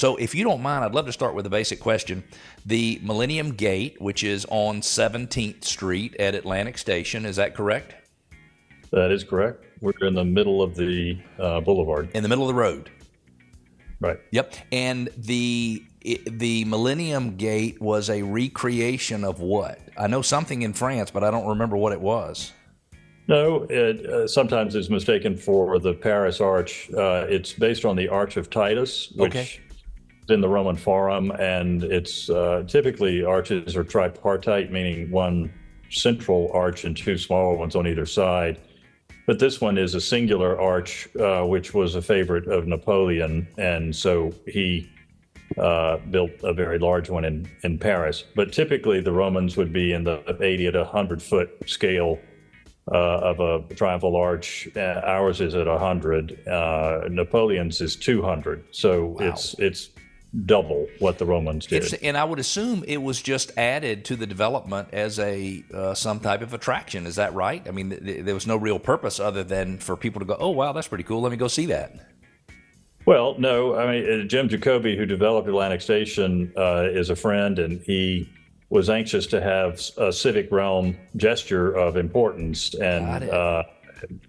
So if you don't mind, I'd love to start with a basic question. The Millennium Gate, which is on 17th Street at Atlantic Station, is that correct? That is correct. We're in the middle of the boulevard. In the middle of the road. Right. Yep. And the Millennium Gate was a recreation of what? I know something in France, but I don't remember what it was. No, it sometimes is mistaken for the Paris Arch. It's based on the Arch of Titus, which is in the Roman Forum, and it's typically arches are tripartite, meaning one central arch and two smaller ones on either side. But this one is a singular arch, which was a favorite of Napoleon, and so he built a very large one in Paris. But typically the Romans would be in the 80 to 100-foot scale of a triumphal arch. Ours is at 100. Napoleon's is 200. So Wow. it's double what the Romans did. And I would assume it was just added to the development as a some type of attraction. Is that right? I mean, there was no real purpose other than for people to go, oh, wow, that's pretty cool. Let me go see that. Well, no, I mean, Jim Jacoby, who developed Atlantic Station, is a friend, and he was anxious to have a civic realm gesture of importance. And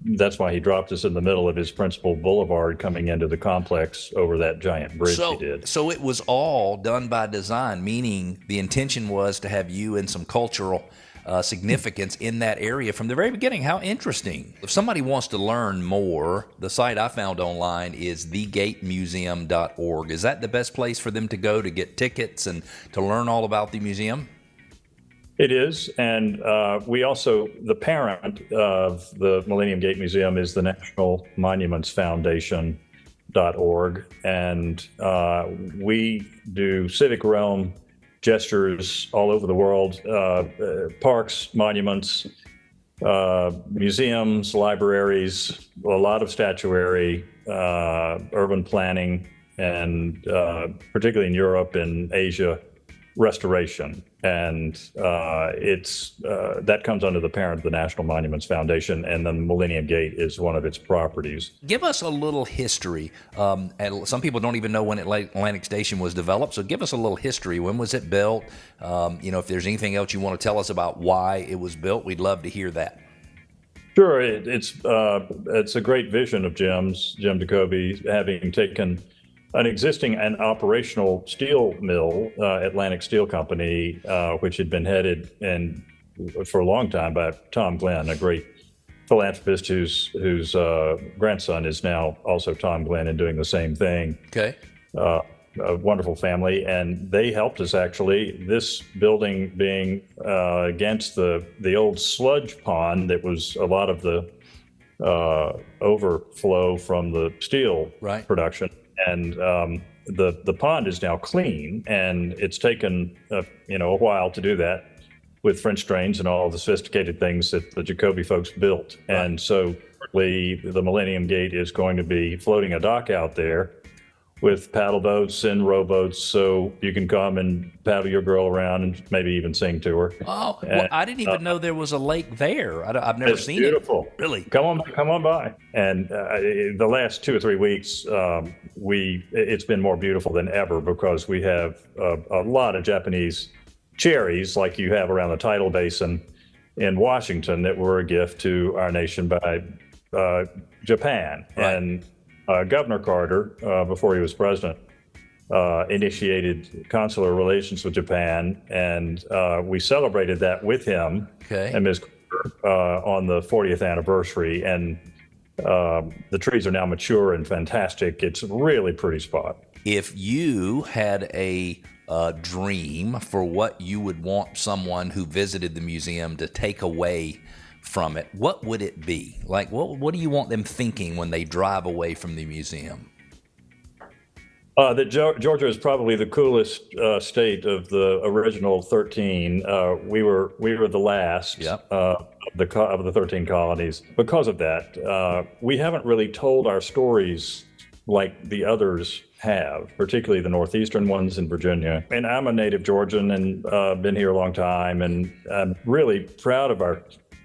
that's why he dropped us in the middle of his principal boulevard coming into the complex over that giant bridge he did. So it was all done by design, meaning the intention was to have you in some cultural significance in that area from the very beginning. How interesting. If somebody wants to learn more, the site I found online is thegatemuseum.org. Is that the best place for them to go to get tickets and to learn all about the museum? It is, and we also, the parent of the Millennium Gate Museum is the National Monuments Foundation.org, and we do civic realm gestures all over the world, parks, monuments, museums, libraries, a lot of statuary, urban planning, and particularly in Europe and Asia, restoration. And it's that comes under the parent of the National Monuments Foundation, and then the Millennium Gate is one of its properties. Give us a little history. And some people don't even know when Atlantic Station was developed, so give us a little history. When was it built? If there's anything else you want to tell us about why it was built, we'd love to hear that. Sure, it's a great vision of Jim Jacoby, having taken an existing and operational steel mill, Atlantic Steel Company, which had been headed for a long time by Tom Glenn, a great philanthropist whose grandson is now also Tom Glenn and doing the same thing. Okay. A wonderful family, and they helped us actually. This building being against the old sludge pond that was a lot of the overflow from the steel production. And the pond is now clean, and it's taken a while to do that with French drains and all the sophisticated things that the Jacoby folks built. Right. And so the Millennium Gate is going to be floating a dock out there with paddle boats and rowboats, so you can come and paddle your girl around and maybe even sing to her. Oh, well, I didn't even know there was a lake there. I've never seen beautiful. It. Really? Come on by. And the last 2 or 3 weeks, it's been more beautiful than ever because we have a lot of Japanese cherries like you have around the tidal basin in Washington that were a gift to our nation by Japan. Right. And Governor Carter, before he was president, initiated consular relations with Japan, and we celebrated that with him and Ms. Carter on the 40th anniversary. And the trees are now mature and fantastic. It's a really pretty spot. If you had a dream for what you would want someone who visited the museum to take away from it, what would it be? Like, what do you want them thinking when they drive away from the museum? That Georgia is probably the coolest state of the original 13. We were the last of the 13 colonies. Because of that, we haven't really told our stories like the others have, particularly the northeastern ones in Virginia. And I'm a native Georgian and been here a long time, and I'm really proud of our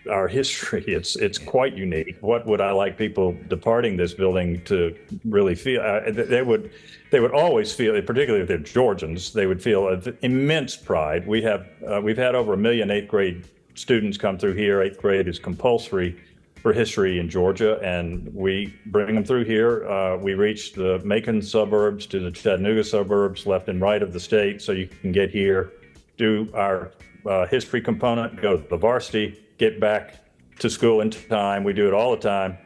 our history. It's quite unique. What would I like people departing this building to really feel? They would always feel, particularly if they're Georgians, they would feel immense pride. We've had over 1 million eighth grade students come through here. Eighth grade is compulsory for history in Georgia, and we bring them through here. We reach the Macon suburbs to the Chattanooga suburbs, left and right of the state, so you can get here, do our history component, go to the varsity, get back to school in time. We do it all the time.